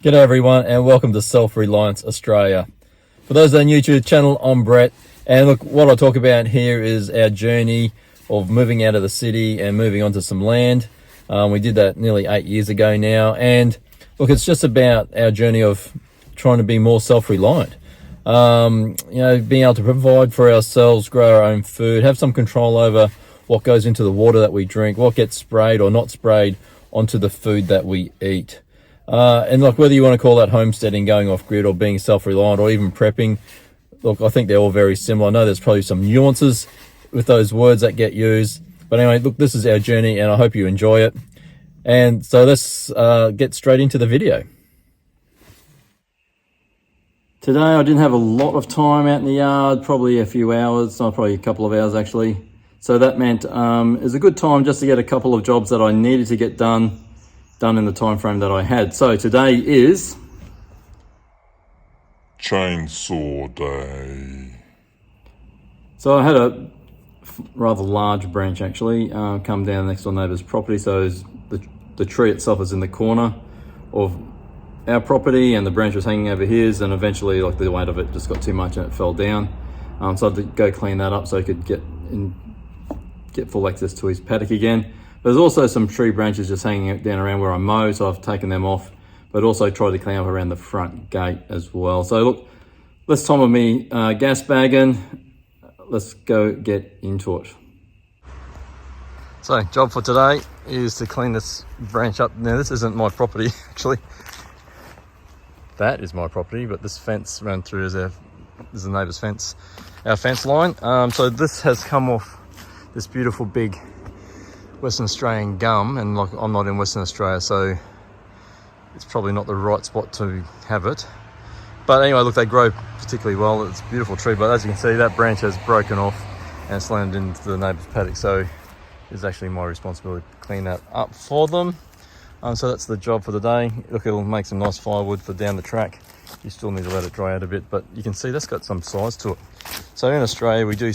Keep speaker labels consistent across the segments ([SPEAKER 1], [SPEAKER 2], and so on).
[SPEAKER 1] G'day everyone and welcome to Self-Reliance Australia. For those that are new to the channel, I'm Brett, and look, what I talk about here is our journey of moving out of the city and moving onto some land. We did that nearly 8 years ago now, and look, it's just about our journey of trying to be more self-reliant. Being able to provide for ourselves, grow our own food, have some control over what goes into the water that we drink, what gets sprayed or not sprayed onto the food that we eat. And look, whether you want to call that homesteading, going off grid, or being self-reliant, or even prepping, look, I think they're all very similar. I know there's probably some nuances with those words that get used, but anyway, look, this is our journey and I hope you enjoy it. And so let's get straight into the video. Today I didn't have a lot of time out in the yard, probably a few hours, probably a couple of hours actually. So that meant it was a good time just to get a couple of jobs that I needed to get done in the time frame that I had. So today is
[SPEAKER 2] Chainsaw Day.
[SPEAKER 1] So I had a rather large branch actually come down next door neighbour's property. So the tree itself is in the corner of our property and the branch was hanging over his, and eventually like the weight of it just got too much and it fell down. So I had to go clean that up so I could get full access to his paddock again. There's also some tree branches just hanging down around where I mow, so I've taken them off, but also tried to clean up around the front gate as well. So look, less time with me gas bagging. Let's go get into it. So job for today is to clean this branch up. Now this isn't my property actually. That is my property, but this fence ran through is the neighbour's fence, our fence line. So this has come off this beautiful big Western Australian gum, and like I'm not in Western Australia, so it's probably not the right spot to have it. But anyway, look, they grow particularly well. It's a beautiful tree, but as you can see, that branch has broken off and it's landed into the neighbour's paddock. So it's actually my responsibility to clean that up for them. So that's the job for the day. Look, it'll make some nice firewood for down the track. You still need to let it dry out a bit, but you can see that's got some size to it. So in Australia, we do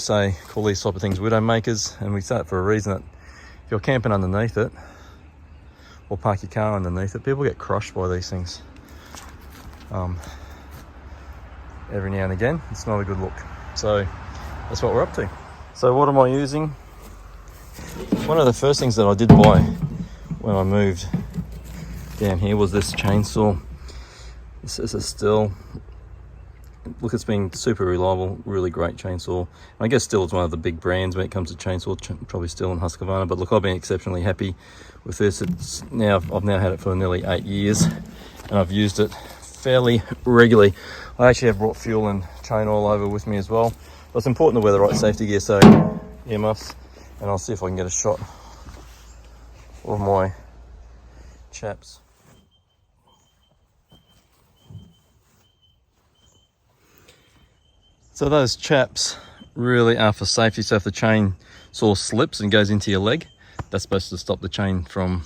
[SPEAKER 1] call these type of things widow makers, and we say it for a reason. That if you're camping underneath it or park your car underneath it, people get crushed by these things every now and again. It's not a good look. So that's what we're up to. So what am I using? One of the first things that I did buy when I moved down here was this chainsaw. This is a Stihl. Look, it's been super reliable, really great chainsaw. I guess Stihl is one of the big brands when it comes to chainsaw, probably Stihl and Husqvarna. But look, I've been exceptionally happy with this. I've now had it for nearly 8 years, and I've used it fairly regularly. I actually have brought fuel and chain oil over with me as well. But it's important to wear the right safety gear, so earmuffs, and I'll see if I can get a shot of my chaps. So those chaps really are for safety. So if the chainsaw slips and goes into your leg, that's supposed to stop the chain from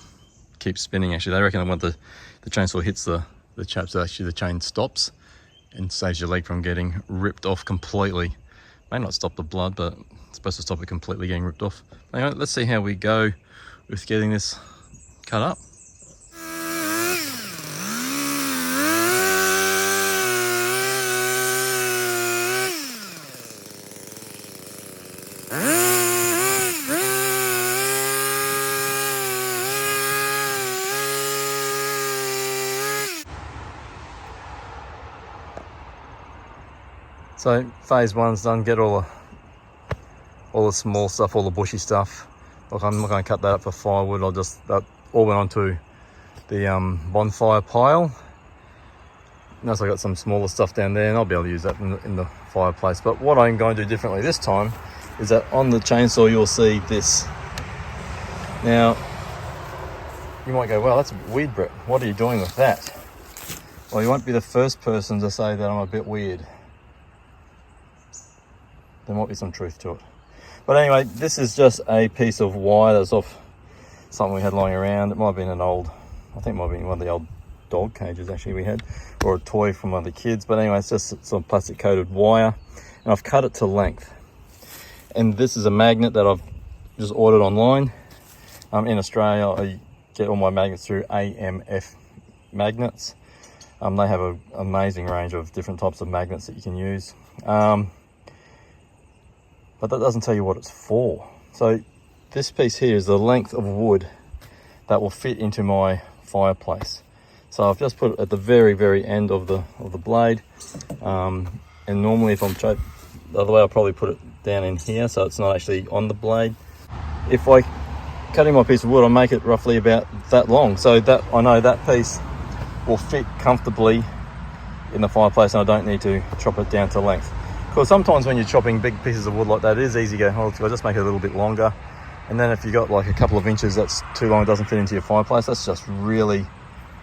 [SPEAKER 1] keep spinning. Actually, they reckon that when the chainsaw hits the chaps, actually the chain stops and saves your leg from getting ripped off completely. May not stop the blood, but it's supposed to stop it completely getting ripped off. Anyway, let's see how we go with getting this cut up. So phase one's done. Get all the small stuff, all the bushy stuff. Look, I'm not going to cut that up for firewood. That all went onto the bonfire pile. Notice I got some smaller stuff down there, and I'll be able to use that in the fireplace. But what I'm going to do differently this time is that on the chainsaw you'll see this. Now you might go, well, that's weird, Brett. What are you doing with that? Well, you won't be the first person to say that I'm a bit weird. There might be some truth to it. But anyway, this is just a piece of wire that's off something we had lying around. It might have been I think it might have been one of the old dog cages actually we had, or a toy from one of the kids. But anyway, it's just some plastic coated wire, and I've cut it to length. And this is a magnet that I've just ordered online. In Australia, I get all my magnets through AMF magnets. They have an amazing range of different types of magnets that you can use. But that doesn't tell you what it's for. So this piece here is the length of wood that will fit into my fireplace. So I've just put it at the very end of the blade. And normally if I'm the other way, I'll probably put it down in here so it's not actually on the blade. If I cutting my piece of wood, I'll make it roughly about that long, so that I know that piece will fit comfortably in the fireplace and I don't need to chop it down to length. Because sometimes when you're chopping big pieces of wood like that, it is easy to go, oh, I'll just make it a little bit longer. And then if you got like a couple of inches that's too long, it doesn't fit into your fireplace, that's just really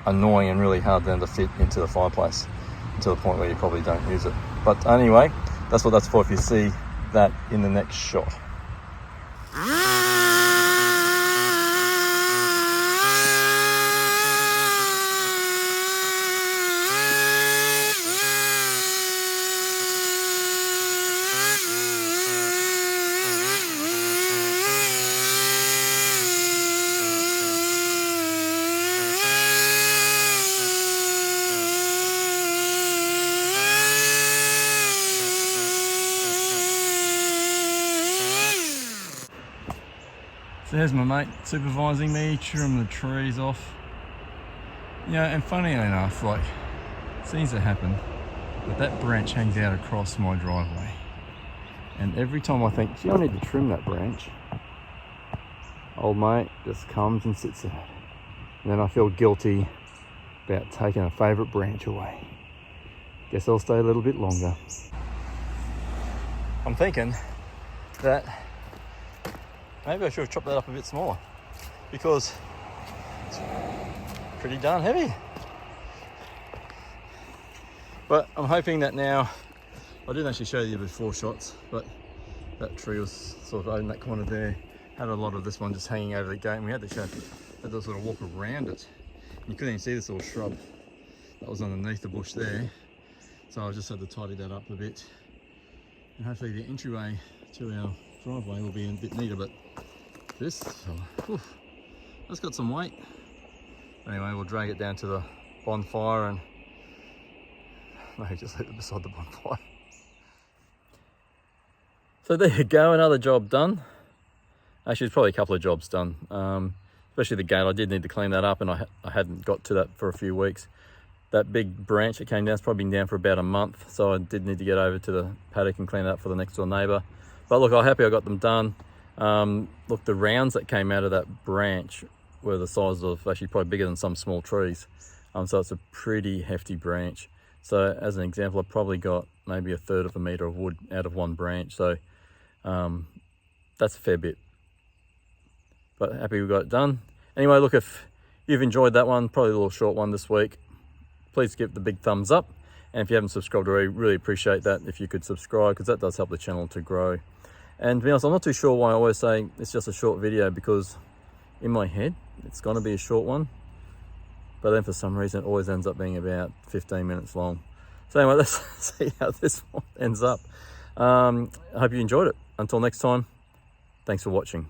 [SPEAKER 1] annoying and really hard then to fit into the fireplace to the point where you probably don't use it. But anyway, that's what that's for if you see that in the next shot. So there's my mate supervising me, trim the trees off. Yeah, and funny enough, like, seems to happen, but that branch hangs out across my driveway. And every time I think, gee, I need to trim that branch, old mate just comes and sits there. And then I feel guilty about taking a favourite branch away. Guess I'll stay a little bit longer. I'm thinking that maybe I should have chopped that up a bit smaller because it's pretty darn heavy. But I'm hoping that now, I didn't actually show you before shots, but that tree was sort of in that corner there, had a lot of this one just hanging over the gate, and we had to sort of walk around it. You couldn't even see this little shrub that was underneath the bush there. So I just had to tidy that up a bit. And hopefully the entryway to our driveway will be a bit neater, but this fella, that's got some weight. Anyway, we'll drag it down to the bonfire and maybe just leave it beside the bonfire. So there you go, another job done. Actually, it's probably a couple of jobs done, especially the gate. I did need to clean that up, and I hadn't got to that for a few weeks. That big branch that came down, it's probably been down for about a month, so I did need to get over to the paddock and clean that up for the next door neighbour. But look, I'm happy I got them done. Look, the rounds that came out of that branch were the size of, actually probably bigger than some small trees. So it's a pretty hefty branch. So as an example, I probably got maybe 1/3 of a metre of wood out of one branch. So that's a fair bit. But happy we got it done. Anyway, look, if you've enjoyed that one, probably a little short one this week, please give the big thumbs up. And if you haven't subscribed already, really appreciate that if you could subscribe, because that does help the channel to grow. And to be honest, I'm not too sure why I always say it's just a short video, because in my head, it's gonna be a short one. But then for some reason, it always ends up being about 15 minutes long. So anyway, let's see how this one ends up. I hope you enjoyed it. Until next time, thanks for watching.